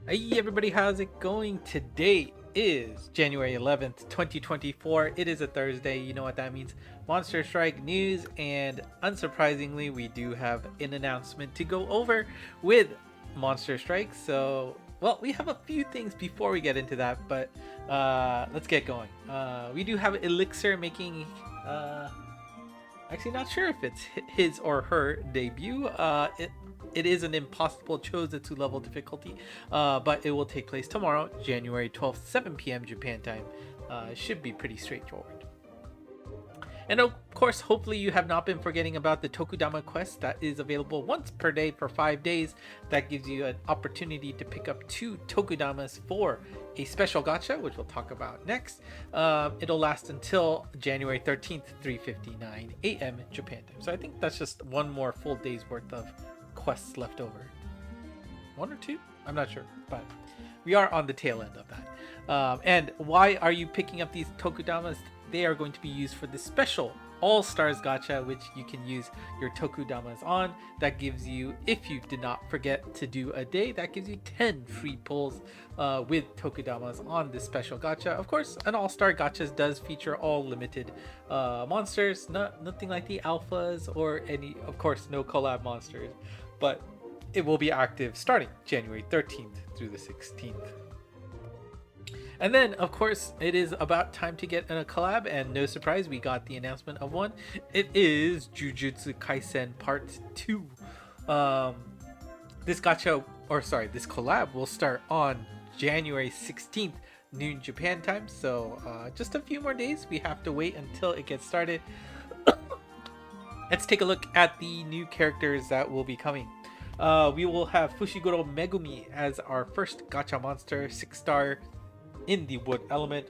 Hey everybody, how's it going? Today is January 11th, 2024. It is a Thursday. You know what that means. Monster Strike news, and unsurprisingly, we do have an announcement to go over with Monster Strike. So, well, we have a few things before we get into that, but let's get going. We do have Elixir making actually not sure if it's his or her debut. It is an impossible Chojutsu level difficulty, but it will take place tomorrow, January 12th, 7 p.m. Japan time. Should be pretty straightforward. And of course, hopefully you have not been forgetting about the Tokudama quest that is available once per day for 5 days. That gives you an opportunity to pick up 2 Tokudamas for a special gacha, which we'll talk about next. It'll last until January 13th, 3:59 a.m. Japan time. So I think that's just one more full day's worth of quests left over. 1 or 2? I'm not sure, but we are on the tail end of that. And why are you picking up these Tokudamas? They are going to be used for the special All Stars Gacha, which you can use your Tokudamas on. That gives you, if you did not forget to do a day, that gives you 10 free pulls with Tokudamas on this special gacha. Of course, an All Star Gacha does feature all limited monsters, nothing like the alphas or any, of course, no collab monsters, but it will be active starting January 13th through the 16th. And then, of course, it is about time to get a collab, and no surprise, we got the announcement of one. It is Jujutsu Kaisen Part 2. This collab will start on January 16th, noon Japan time, so just a few more days. We have to wait until it gets started. Let's take a look at the new characters that will be coming. We will have Fushiguro Megumi as our first gacha monster, 6-star in the wood element.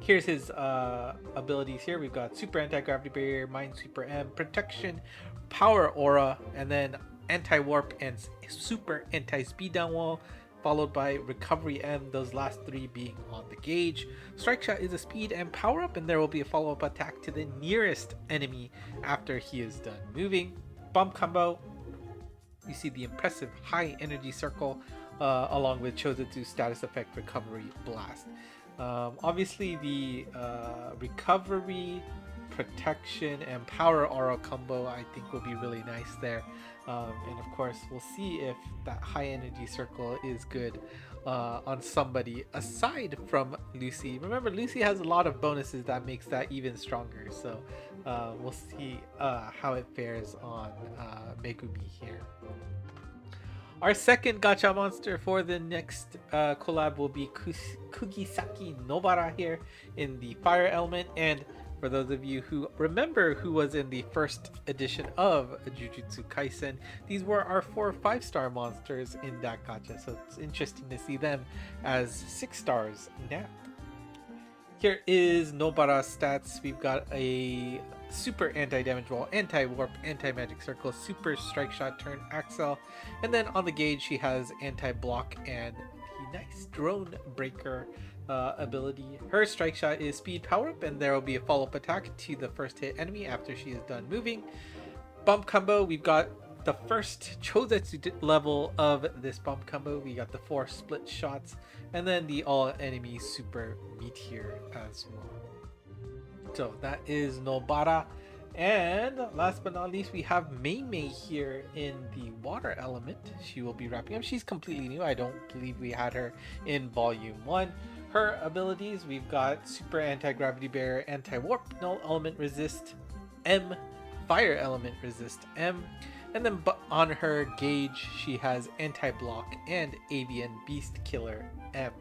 Here's his abilities here. We've got super anti-gravity barrier, minesweeper M, protection, power aura, and then anti-warp and super anti-speed down wall, followed by recovery M, those last 3 being on the gauge. Strike shot is a speed and power up, and there will be a follow-up attack to the nearest enemy after he is done moving. Bump combo, you see the impressive high energy circle along with Chojutsu status effect recovery blast. Obviously the recovery, protection, and power aura combo I think will be really nice there. And of course we'll see if that high energy circle is good on somebody aside from Lucy. Remember, Lucy has a lot of bonuses that makes that even stronger, so we'll see how it fares on Megumi here. Our second gacha monster for the next collab will be Kugisaki Nobara here in the fire element. And for those of you who remember who was in the first edition of Jujutsu Kaisen, these were our 4 5-star monsters in that gacha, so it's interesting to see them as 6 stars now. Here is Nobara's stats. We've got a super anti-damage wall, anti-warp, anti-magic circle, super strike shot turn axle, and then on the gauge she has anti-block and the nice drone breaker ability. Her strike shot is speed power up, and there will be a follow-up attack to the first hit enemy after she is done moving. Bump combo, we've got the first Chojutsu level of this bump combo. We got the 4 split shots, and then the all enemy super meteor as well. So that is Nobara. And last but not least, we have Mei here in the water element. She will be wrapping up. She's completely new. I don't believe we had her in volume 1. Her abilities, we've got super anti-gravity barrier, anti-warp, null element resist M, fire element resist M, and then on her gauge she has anti-block and avian beast killer M.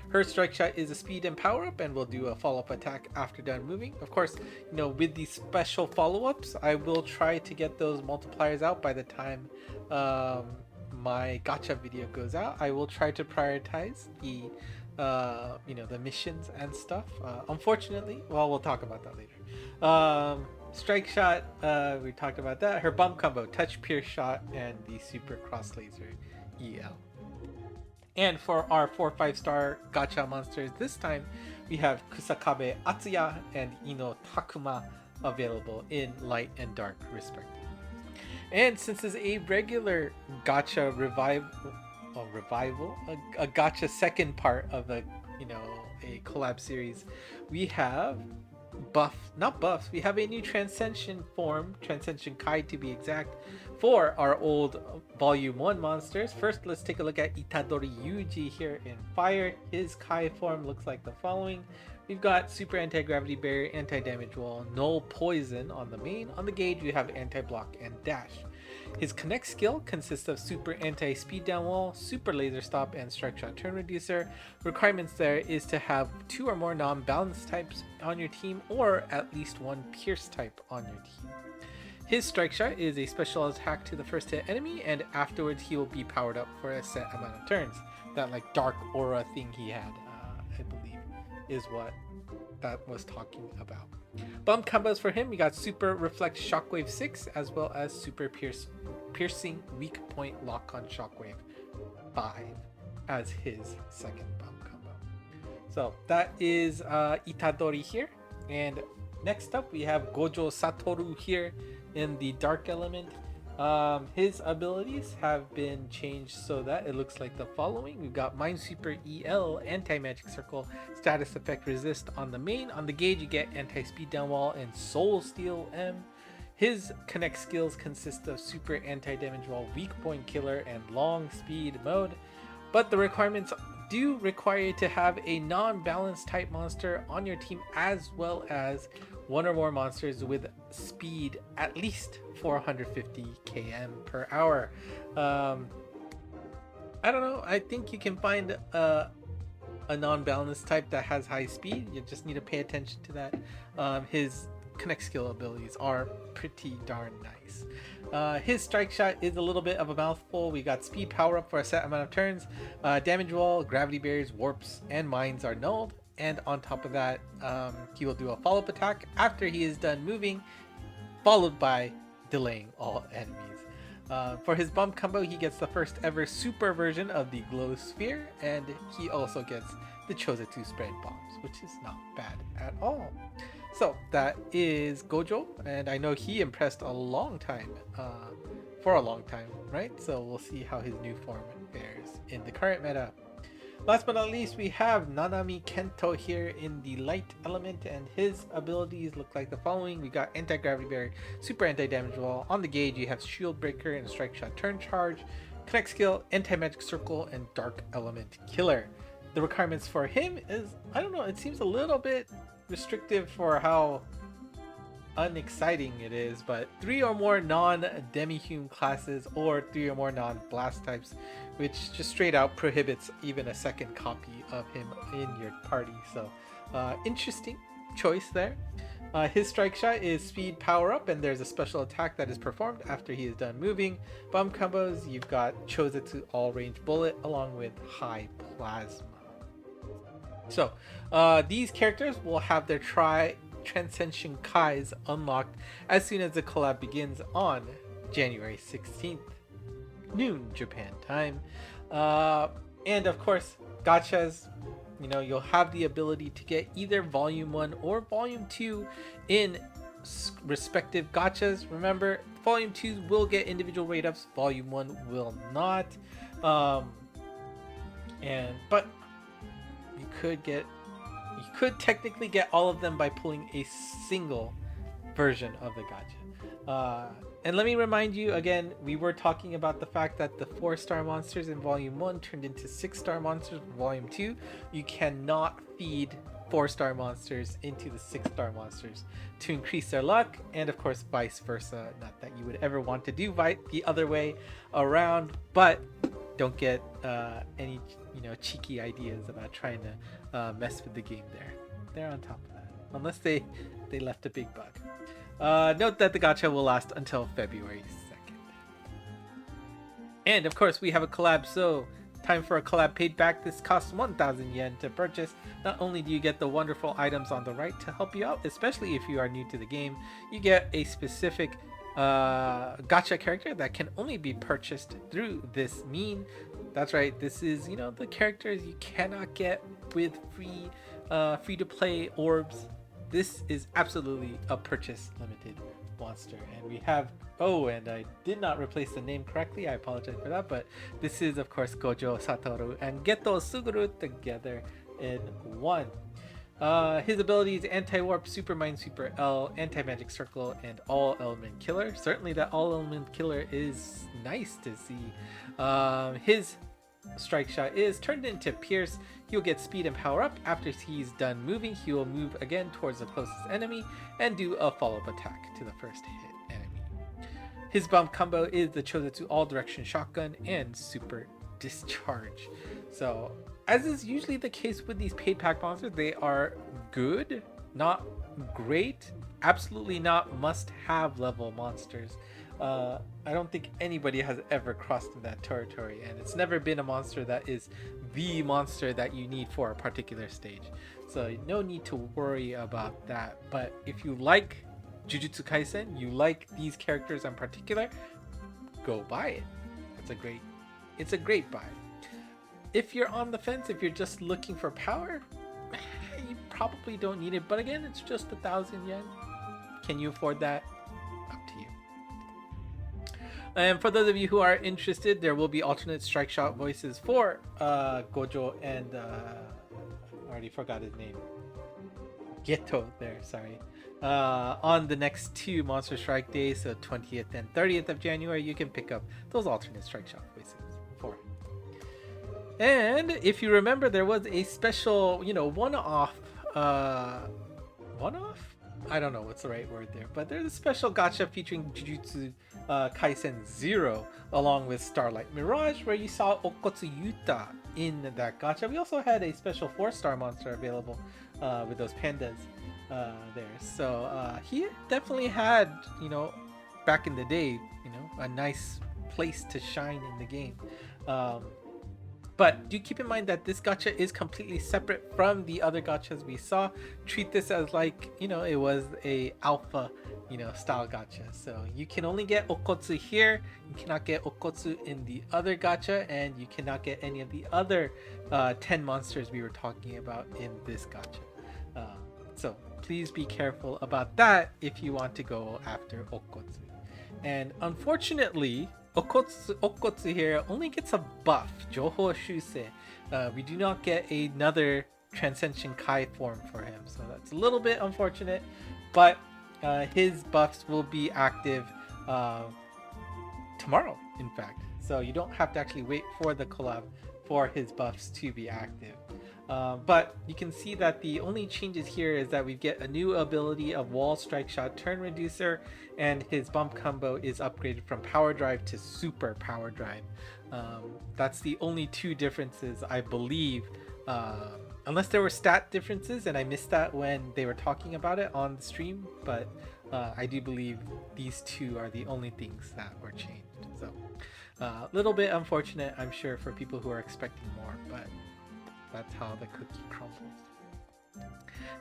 Her strike shot is a speed and power up, and will do a follow-up attack after done moving. Of course, you know, with these special follow-ups, I will try to get those multipliers out by the time my gacha video goes out. I will try to prioritize the the missions and stuff. Unfortunately, well, we'll talk about that later. Strike shot, we talked about that. Her bump combo, touch pierce shot, and the super cross laser EL. And for our 4 5-star gacha monsters this time, we have Kusakabe Atsuya and Ino Takuma available in light and dark respectively. And since it's a regular gacha revive revival, a gacha second part of a a collab series. We have not buffs. We have a new Transcension form, Transcension Kai to be exact, for our old Volume 1 monsters. First, let's take a look at Itadori Yuji here in Fire. His Kai form looks like the following. We've got Super Anti-Gravity Barrier, Anti-Damage Wall, Null Poison on the main. On the gauge, we have Anti-Block and Dash. His Connect skill consists of Super Anti-Speed Down Wall, Super Laser Stop, and Strike Shot Turn Reducer. Requirements there is to have 2 or more non-balance types on your team, or at least 1 Pierce type on your team. His Strike Shot is a special attack to the first hit enemy, and afterwards he will be powered up for a set amount of turns. That like dark aura thing he had, I believe, is what that was talking about. Bump combos for him, we got Super Reflect Shockwave 6 as well as Super Piercing Weak Point Lock on Shockwave 5 as his second bump combo. So that is Itadori here. And next up we have Gojo Satoru here in the Dark Element. His abilities have been changed so that it looks like the following. We've got Minesweeper EL, Anti-Magic Circle, Status Effect Resist on the main. On the gauge, you get Anti-Speed Down Wall and Soul Steal M. His Connect skills consist of Super Anti-Damage Wall, Weak Point Killer, and Long Speed mode. But the requirements do require you to have a non-balanced type monster on your team, as well as 1 or more monsters with speed at least 450 km per hour. I don't know. I think you can find a non-balanced type that has high speed. You just need to pay attention to that. His Connect skill abilities are pretty darn nice. His Strike Shot is a little bit of a mouthful. We got Speed Power Up for a set amount of turns. Damage Wall, Gravity Barriers, Warps, and Mines are nulled. And on top of that, he will do a follow-up attack after he is done moving, followed by delaying all enemies. For his bump combo, he gets the first ever super version of the Glow Sphere, and he also gets the Chosetsu Spread Bombs, which is not bad at all. So that is Gojo, and I know he impressed for a long time, right? So we'll see how his new form fares in the current meta. Last but not least, we have Nanami Kento here in the Light Element, and his abilities look like the following. We got Anti-Gravity Barrier, Super Anti-Damage Wall. On the gauge, you have Shield Breaker and Strike Shot Turn Charge. Connect skill, Anti-Magic Circle, and Dark Element Killer. The requirements for him is, I don't know, it seems a little bit restrictive for how unexciting it is, but 3 or more non-demi-human classes or 3 or more non-blast types, which just straight out prohibits even a second copy of him in your party. So interesting choice there. His Strike Shot is Speed Power Up, and there's a special attack that is performed after he is done moving. Bump combos, you've got Chosetsu All Range Bullet along with High Plasma. So these characters will have their Transcension Kais unlocked as soon as the collab begins on January 16th, noon Japan time. And of course, gachas, you'll have the ability to get either Volume 1 or Volume 2 in respective gachas. Remember, Volume 2 will get individual rate ups, Volume 1 will not. But you could technically get all of them by pulling a single version of the gacha. And let me remind you again, we were talking about the fact that the 4-star monsters in Volume 1 turned into 6-star monsters in Volume 2. You cannot feed 4-star monsters into the 6-star monsters to increase their luck, and of course vice versa. Not that you would ever want to do the other way around, but don't get any cheeky ideas about trying to mess with the game there. They're on top of that, unless they left a big bug. Note that the gacha will last until February 2nd. And of course, we have a collab, so time for a collab paid back. This costs 1,000 yen to purchase. Not only do you get the wonderful items on the right to help you out, especially if you are new to the game, you get a specific gacha character that can only be purchased through this mean. That's right, this is the characters you cannot get with free to play orbs. This is absolutely a purchase limited monster. And we have, oh, and I did not replace the name correctly, I apologize for that, but this is of course Gojo Satoru and Geto Suguru together in one. His abilities: Anti-Warp, Super Mind, Super L, Anti-Magic Circle, and All Element Killer. Certainly that All Element Killer is nice to see. His strike shot is turned into Pierce. He'll get speed and power up. After he's done moving, he will move again towards the closest enemy and do a follow-up attack to the first hit enemy. His bump combo is the Chojutsu All Direction Shotgun and Super Discharge. So, as is usually the case with these paid pack monsters, they are good, not great, absolutely not must-have level monsters. I don't think anybody has ever crossed in that territory, and it's never been a monster that is the monster that you need for a particular stage. So no need to worry about that. But if you like Jujutsu Kaisen, you like these characters in particular, go buy it. It's a great buy. If you're on the fence, if you're just looking for power, you probably don't need it. But again, it's just 1,000 yen. Can you afford that? Up to you. And for those of you who are interested, there will be alternate strike shot voices for Gojo and I already forgot his name. Geto there, sorry. On the next two Monster Strike days, so 20th and 30th of January, you can pick up those alternate strike shot voices for. And if you remember, there was a special, one-off, one-off? I don't know what's the right word there, but there's a special gacha featuring Jujutsu Kaisen 0 along with Starlight Mirage, where you saw Okkotsu Yuta in that gacha. We also had a special 4-star monster available with those pandas there. So he definitely had, back in the day, a nice place to shine in the game. But do keep in mind that this gacha is completely separate from the other gachas we saw. Treat this as like, it was a alpha, style gacha. So you can only get Okkotsu here. You cannot get Okkotsu in the other gacha, and you cannot get any of the other 10 monsters we were talking about in this gacha. So please be careful about that if you want to go after Okkotsu. And unfortunately, Okkotsu here only gets a buff, Joho Shusei. We do not get another Transcension Kai form for him, so that's a little bit unfortunate, but his buffs will be active tomorrow, in fact. So you don't have to actually wait for the collab for his buffs to be active. But you can see that the only changes here is that we get a new ability of Wall Strike Shot Turn Reducer, and his bump combo is upgraded from Power Drive to Super Power Drive. That's the only two differences, I believe, unless there were stat differences and I missed that when they were talking about it on the stream, but I do believe these two are the only things that were changed. So a little bit unfortunate, I'm sure, for people who are expecting more, but that's how the cookie crumbles.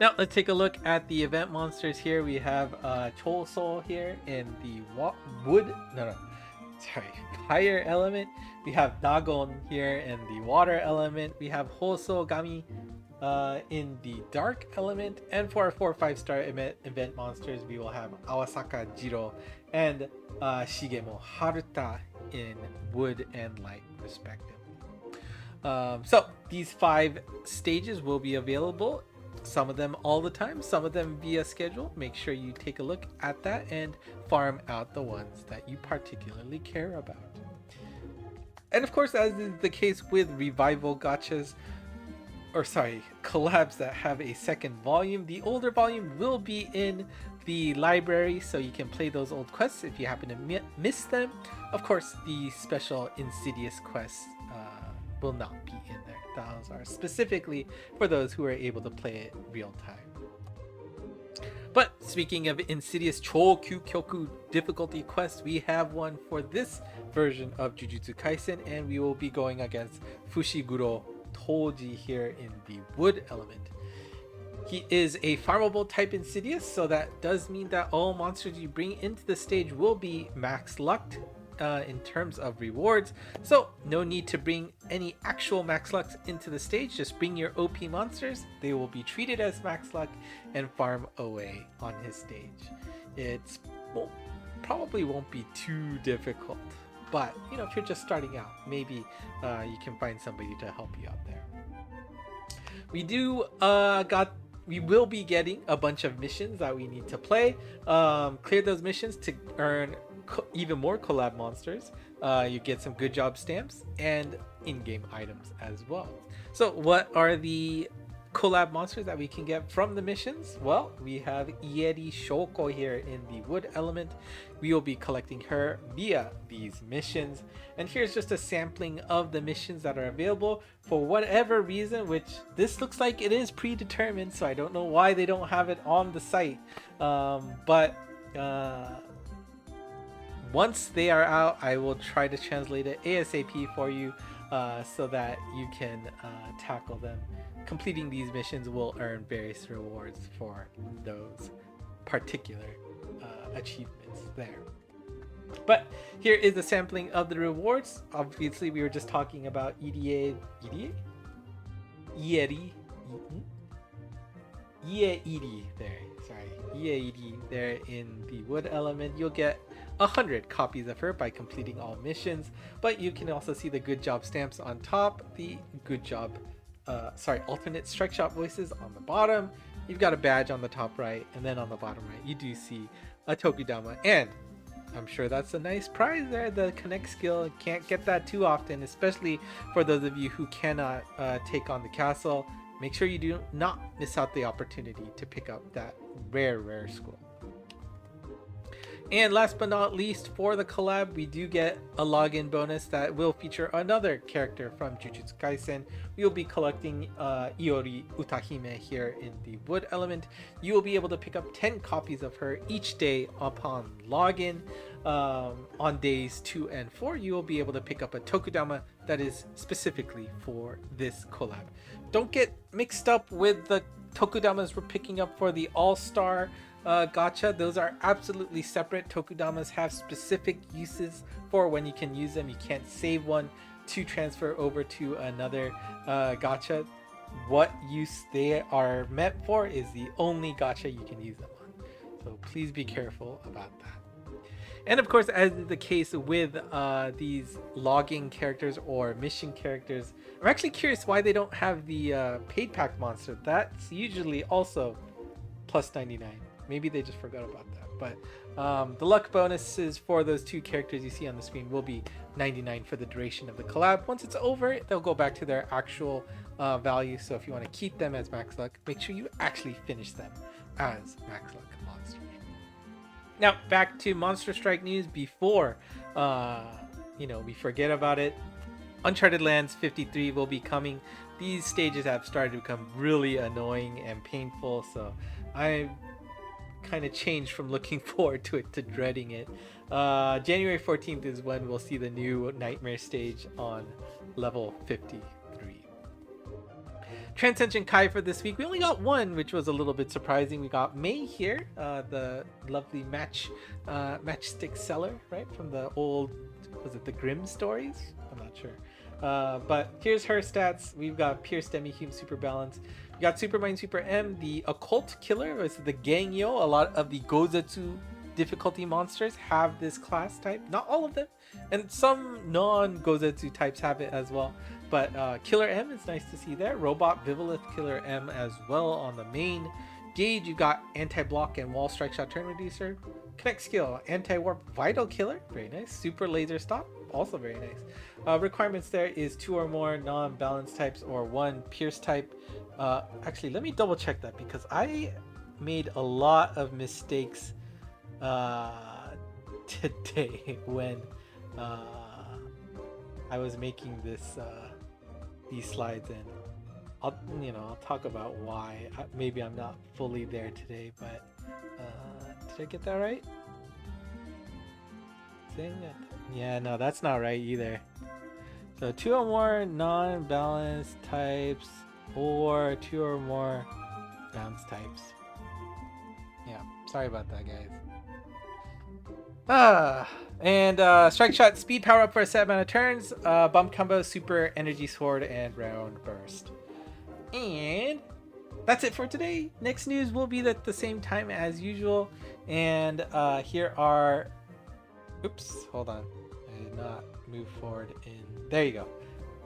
Now let's take a look at the event monsters here. We have Choso here in the fire element. We have Dagon here in the water element. We have Hosogami in the dark element. And for our 4-5-star event monsters, we will have Awasaka Jiro and Shigemo Haruta in wood and light respectively. So these 5 stages will be available, some of them all the time, some of them via schedule. Make sure you take a look at that and farm out the ones that you particularly care about. And of course, as is the case with revival gachas, collabs that have a second volume, the older volume will be in the library, so you can play those old quests if you happen to miss them. Of course, the special Insidious quests will not be in there. Those are specifically for those who are able to play it real time. But speaking of Insidious Chokyukyoku difficulty quest, we have one for this version of Jujutsu Kaisen, and we will be going against Fushiguro Toji here in the wood element. He is a farmable type Insidious, so that does mean that all monsters you bring into the stage will be max lucked in terms of rewards, so no need to bring any actual max lucks into the stage. Just bring your OP monsters, they will be treated as max luck and farm away on his stage. It's well, probably won't be too difficult. But, you know, if you're just starting out, maybe you can find somebody to help you out there. We will be getting a bunch of missions that we need to play. Clear those missions to earn even more collab monsters. You get some good job stamps and in-game items as well. So what are the collab monsters that we can get from the missions? Well, we have Ieri Shoko here in the wood element. We will be collecting her via these missions, and here's just a sampling of the missions that are available. For whatever reason, which this looks like it is predetermined, so I don't know why they don't have it on the site, but once they are out, I will try to translate it ASAP for you, so that you can tackle them. Completing these missions will earn various rewards for those particular achievements there. But here is a sampling of the rewards. Obviously, we were just talking about Ieri there. Sorry, Ieri there in the wood element. You'll get 100 copies of her by completing all missions, but you can also see the good job stamps on top, the good job alternate strike shot voices on the bottom. You've got a badge on the top right, and then on the bottom right you do see a Tokudama, and I'm sure that's a nice prize there, the connect skill. Can't get that too often, especially for those of you who cannot take on the castle. Make sure you do not miss out the opportunity to pick up that rare school. And last but not least, for the collab, we do get a login bonus that will feature another character from Jujutsu Kaisen. We will be collecting Iori Utahime here in the wood element. You will be able to pick up 10 copies of her each day upon login. On days 2 and 4, you will be able to pick up a Tokudama that is specifically for this collab. Don't get mixed up with the Tokudamas we're picking up for the All-Star Gacha. Those are absolutely separate. Tokudamas have specific uses for when you can use them. You can't save one to transfer over to another gacha. What use they are meant for is the only gacha you can use them on. So please be careful about that. And of course, as is the case with these logging characters or mission characters, I'm actually curious why they don't have the paid pack monster. That's usually also plus 99. Maybe they just forgot about that. But the luck bonuses for those two characters you see on the screen will be 99 for the duration of the collab. Once it's over, they'll go back to their actual value. So if you want to keep them as max luck, make sure you actually finish them as max luck monsters. Now back to Monster Strike news before we forget about it. Uncharted Lands 53 will be coming. These stages have started to become really annoying and painful, so I kind of changed from looking forward to it to dreading it. January 14th is when we'll see the new Nightmare stage on level 53. Transcension Kai for this week. We only got one, which was a little bit surprising. We got Mei here, the lovely matchstick seller, right? From the old, was it the Grimm stories? I'm not sure. But here's her stats. We've got Pierce, Demi-Hume, Super Balance. We got Supermind, Super M, the Occult Killer, is the Gangyo. A lot of the Gozetsu difficulty monsters have this class type. Not all of them. And some non-Gozetsu types have it as well. But Killer M is nice to see there. Robot Vivilith Killer M as well on the main. Gauge, you got Anti-Block and Wall Strike Shot Turn Reducer. Connect Skill, Anti-Warp Vital Killer, very nice. Super Laser Stop, also very nice. Requirements there is 2 or more non-balance types or 1 Pierce type. Actually, let me double check that because I made a lot of mistakes today when I was making these slides, and I'll talk about why. Maybe I'm not fully there today, but did I get that right? Yeah, no, that's not right either. So 2 or more non-balanced types or 2 or more bounce types. Yeah, sorry about that, guys. And Strike Shot speed power up for a set amount of turns, bump combo, super energy sword, and round burst. And that's it for today. Next news will be at the same time as usual. And here are... Oops, hold on. I did not move forward in... There you go.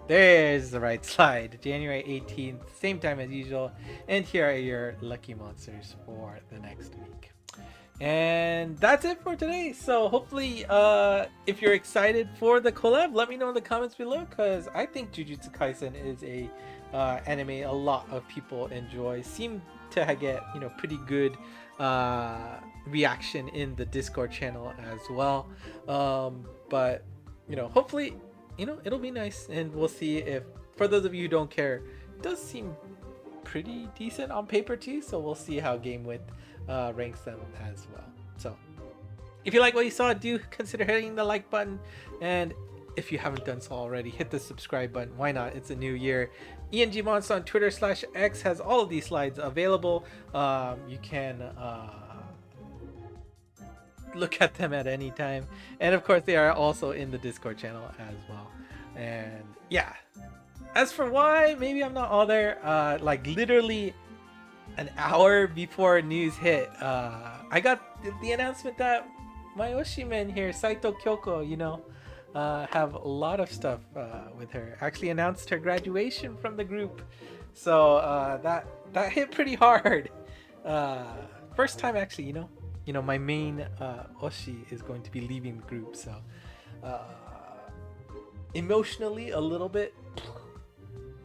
There's the right slide. January 18th, same time as usual. And here are your lucky monsters for the next week. And that's it for today. So hopefully, if you're excited for the collab, let me know in the comments below, because I think Jujutsu Kaisen is a anime a lot of people enjoy. Seem to get, you know, pretty good reaction in the Discord channel as well. But you know, hopefully, you know, it'll be nice, and we'll see if, for those of you who don't care, it does seem pretty decent on paper too, so we'll see how game width ranks them as well. So if you like what you saw, do consider hitting the like button, and if you haven't done so already, hit the subscribe button. Why not? It's a new year. Monst on Twitter/X has all of these slides available. You can look at them at any time, and of course they are also in the Discord channel as well. And yeah, as for why maybe I'm not all there, like literally an hour before news hit, I got the announcement that my Oshimen here, Saito Kyoko, you know, have a lot of stuff with her. Actually announced her graduation from the group, so that hit pretty hard. First time actually, you know, my main Oshi is going to be leaving the group, so emotionally a little bit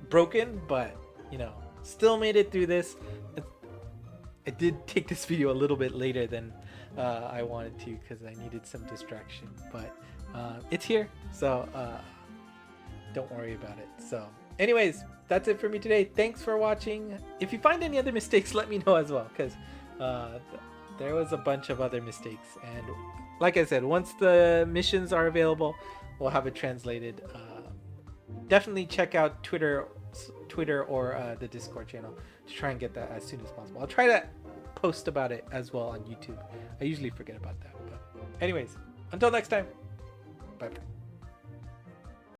broken, but you know, still made it through this. I did take this video a little bit later than I wanted to, because I needed some distraction, but it's here, so don't worry about it. So anyways, that's it for me today. Thanks for watching. If you find any other mistakes, let me know as well, because there was a bunch of other mistakes, and like I said, once the missions are available, we'll have it translated. Definitely check out Twitter or the Discord channel to try and get that as soon as possible. I'll try to post about it as well on YouTube. I usually forget about that, but anyways, until next time, bye.